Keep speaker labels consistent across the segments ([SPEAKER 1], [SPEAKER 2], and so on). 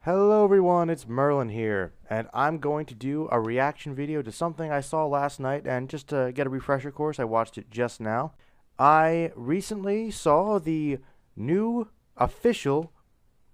[SPEAKER 1] Hello everyone, it's Merlin here, and I'm going to do a reaction video to something I saw last night, and just to get a refresher course, I watched it just now. I recently saw the new official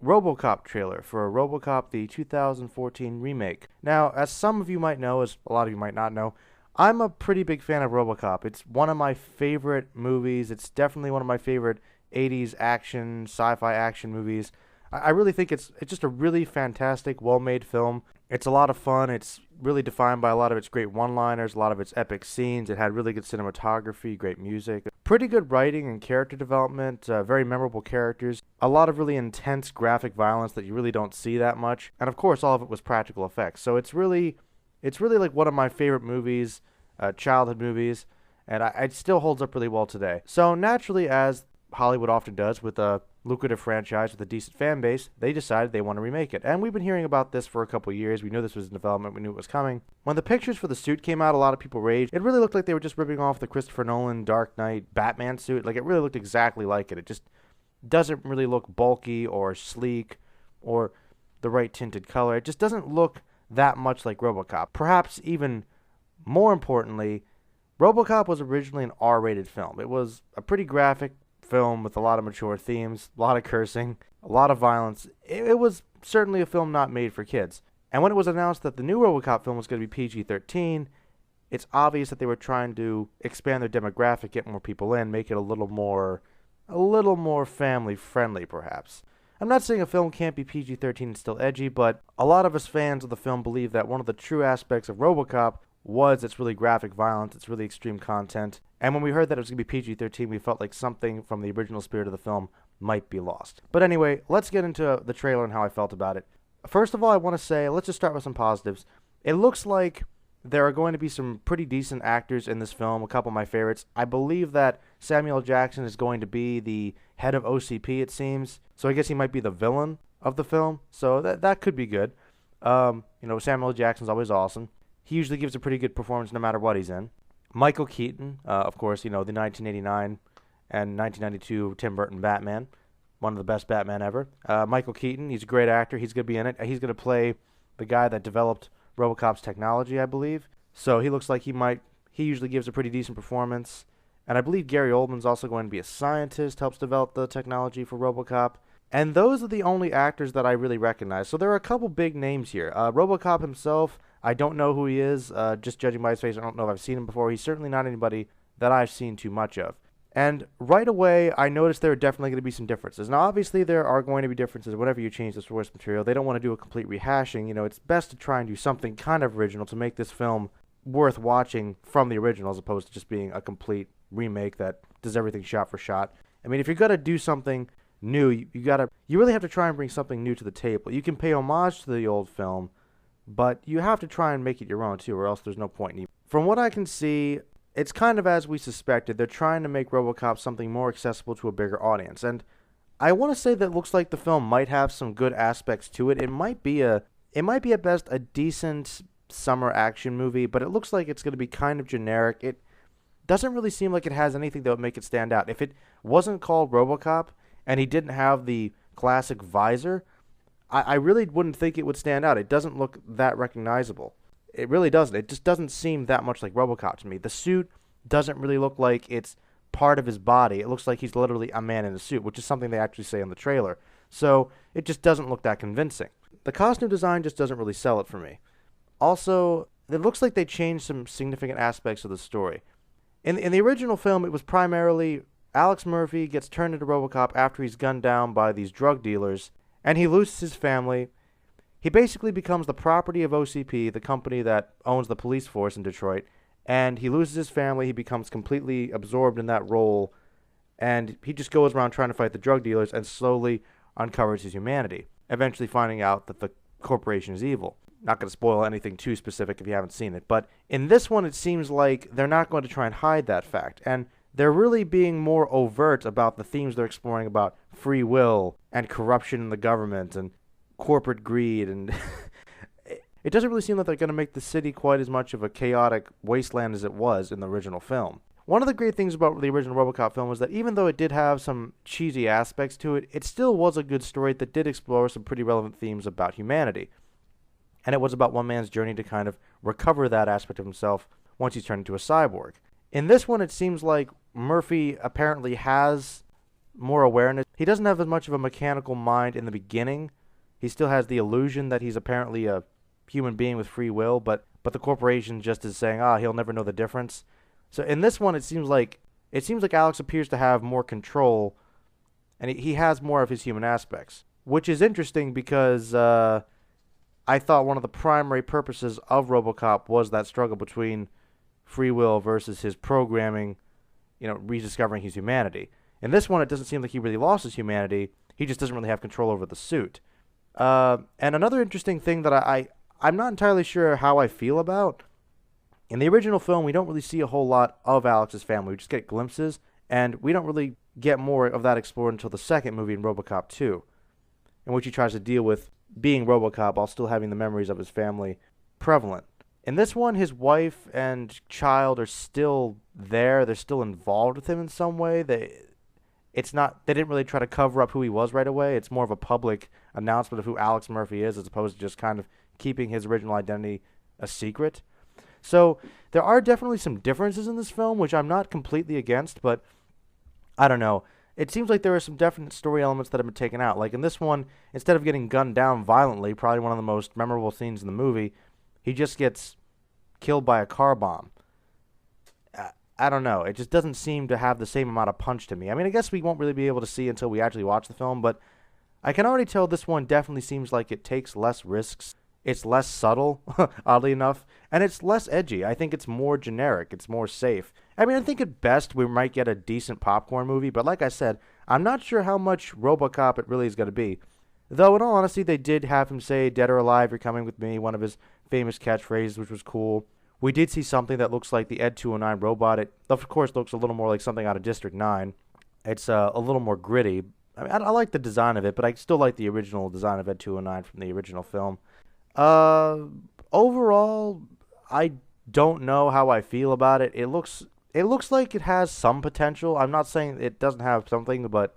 [SPEAKER 1] RoboCop trailer for RoboCop the 2014 remake. Now, as some of you might know, as a lot of you might not know, I'm a pretty big fan of RoboCop. It's one of my favorite movies. It's definitely one of my favorite 80s action, sci-fi action movies. I really think it's just a really fantastic, well-made film. It's a lot of fun. It's really defined by a lot of its great one-liners, a lot of its epic scenes. It had really good cinematography, great music, pretty good writing and character development, very memorable characters, a lot of really intense graphic violence that you really don't see that much, and of course all of it was practical effects. So it's really like one of my favorite movies, childhood movies, and it still holds up really well today. So naturally, as Hollywood often does with a lucrative franchise with a decent fan base, they decided they want to remake it. And we've been hearing about this for a couple years. We knew this was in development. We knew it was coming. When the pictures for the suit came out, a lot of people raged. It really looked like they were just ripping off the Christopher Nolan Dark Knight Batman suit. Like, it really looked exactly like it. It just doesn't really look bulky or sleek or the right tinted color. It just doesn't look that much like RoboCop. Perhaps even more importantly, RoboCop was originally an R-rated film. It was a pretty graphic film with a lot of mature themes, a lot of cursing, a lot of violence. It was certainly a film not made for kids. And when it was announced that the new RoboCop film was going to be PG-13, it's obvious that they were trying to expand their demographic, get more people in, make it a little more family friendly perhaps. I'm not saying a film can't be PG-13 and still edgy, but a lot of us fans of the film believe that one of the true aspects of RoboCop was its really graphic violence, its really extreme content. And when we heard that it was going to be PG-13, we felt like something from the original spirit of the film might be lost. But anyway, let's get into the trailer and how I felt about it. First of all, I want to say, let's just start with some positives. It looks like there are going to be some pretty decent actors in this film, a couple of my favorites. I believe that Samuel L. Jackson is going to be the head of OCP, it seems. So I guess he might be the villain of the film. So that could be good. Samuel L. Jackson's always awesome. He usually gives a pretty good performance no matter what he's in. Michael Keaton, of course, the 1989 and 1992 Tim Burton Batman, one of the best Batman ever. Michael Keaton, he's a great actor. He's going to be in it. He's going to play the guy that developed RoboCop's technology, I believe. So he looks like he usually gives a pretty decent performance. And I believe Gary Oldman's also going to be a scientist, helps develop the technology for RoboCop. And those are the only actors that I really recognize. So there are a couple big names here. RoboCop himself, I don't know who he is. Just judging by his face, I don't know if I've seen him before. He's certainly not anybody that I've seen too much of. And right away, I noticed there are definitely going to be some differences. Now, obviously, there are going to be differences whenever you change the source material. They don't want to do a complete rehashing. It's best to try and do something kind of original to make this film worth watching from the original, as opposed to just being a complete remake that does everything shot for shot. I mean, if you're going to do something new, you really have to try and bring something new to the table. You can pay homage to the old film, but you have to try and make it your own too, or else there's no point in it. From what I can see, it's kind of as we suspected. They're trying to make RoboCop something more accessible to a bigger audience, and I want to say that it looks like the film might have some good aspects to it. It might be at best a decent summer action movie, but it looks like it's going to be kind of generic. It doesn't really seem like it has anything that would make it stand out. If it wasn't called RoboCop and he didn't have the classic visor, I really wouldn't think it would stand out. It doesn't look that recognizable. It really doesn't. It just doesn't seem that much like RoboCop to me. The suit doesn't really look like it's part of his body. It looks like he's literally a man in a suit, which is something they actually say in the trailer. So it just doesn't look that convincing. The costume design just doesn't really sell it for me. Also, it looks like they changed some significant aspects of the story. In the original film, it was primarily Alex Murphy gets turned into RoboCop after he's gunned down by these drug dealers, and he loses his family. He basically becomes the property of OCP, the company that owns the police force in Detroit, and he loses his family. He becomes completely absorbed in that role, and he just goes around trying to fight the drug dealers and slowly uncovers his humanity, eventually finding out that the corporation is evil. Not going to spoil anything too specific if you haven't seen it, but in this one it seems like they're not going to try and hide that fact, and they're really being more overt about the themes they're exploring about free will and corruption in the government and corporate greed, and it doesn't really seem like they're going to make the city quite as much of a chaotic wasteland as it was in the original film. one of the great things about the original RoboCop film was that even though it did have some cheesy aspects to it, it still was a good story that did explore some pretty relevant themes about humanity. And it was about one man's journey to kind of recover that aspect of himself once he's turned into a cyborg. In this one, it seems like Murphy apparently has more awareness. He doesn't have as much of a mechanical mind in the beginning. He still has the illusion that he's apparently a human being with free will, but the corporation just is saying, he'll never know the difference. So in this one, it seems like Alex appears to have more control, and he has more of his human aspects, which is interesting because I thought one of the primary purposes of RoboCop was that struggle between free will versus his programming, rediscovering his humanity. In this one, it doesn't seem like he really lost his humanity. He just doesn't really have control over the suit. And another interesting thing that I'm not entirely sure how I feel about, in the original film, we don't really see a whole lot of Alex's family. We just get glimpses, and we don't really get more of that explored until the second movie in RoboCop 2, in which he tries to deal with being RoboCop while still having the memories of his family prevalent. In this one, his wife and child are still there. They're still involved with him in some way. They didn't really try to cover up who he was right away. It's more of a public announcement of who Alex Murphy is, as opposed to just kind of keeping his original identity a secret. So there are definitely some differences in this film, which I'm not completely against, but I don't know. It seems like there are some definite story elements that have been taken out. Like in this one, instead of getting gunned down violently, probably one of the most memorable scenes in the movie, he just gets killed by a car bomb. I don't know. It just doesn't seem to have the same amount of punch to me. I mean, I guess we won't really be able to see until we actually watch the film, but I can already tell this one definitely seems like it takes less risks. It's less subtle, oddly enough, and it's less edgy. I think it's more generic. It's more safe. I mean, I think at best we might get a decent popcorn movie, but like I said, I'm not sure how much RoboCop it really is going to be. Though, in all honesty, they did have him say, "Dead or alive, you're coming with me," one of his famous catchphrases, which was cool. We did see something that looks like the Ed 209 robot. It, of course, looks a little more like something out of District 9. It's a little more gritty. I mean, I like the design of it, but I still like the original design of Ed 209 from the original film. Overall, I don't know how I feel about it. It looks like it has some potential. I'm not saying it doesn't have something, but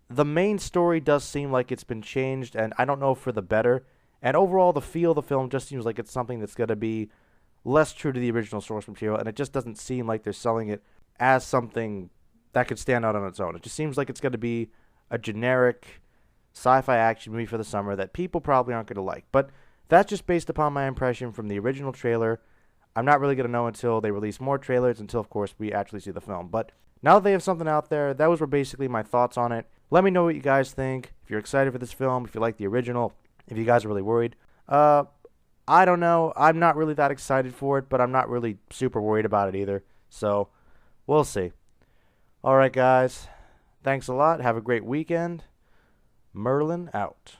[SPEAKER 1] the main story does seem like it's been changed, and I don't know for the better. And overall, the feel of the film just seems like it's something that's going to be less true to the original source material, and it just doesn't seem like they're selling it as something that could stand out on its own. It just seems like it's going to be a generic sci-fi action movie for the summer that people probably aren't going to like. But that's just based upon my impression from the original trailer. I'm not really going to know until they release more trailers, until, of course, we actually see the film. But now that they have something out there, those were basically my thoughts on it. Let me know what you guys think. If you're excited for this film, if you like the original, if you guys are really worried. I don't know. I'm not really that excited for it, but I'm not really super worried about it either. So, we'll see. Alright, guys. Thanks a lot. Have a great weekend. Merlin out.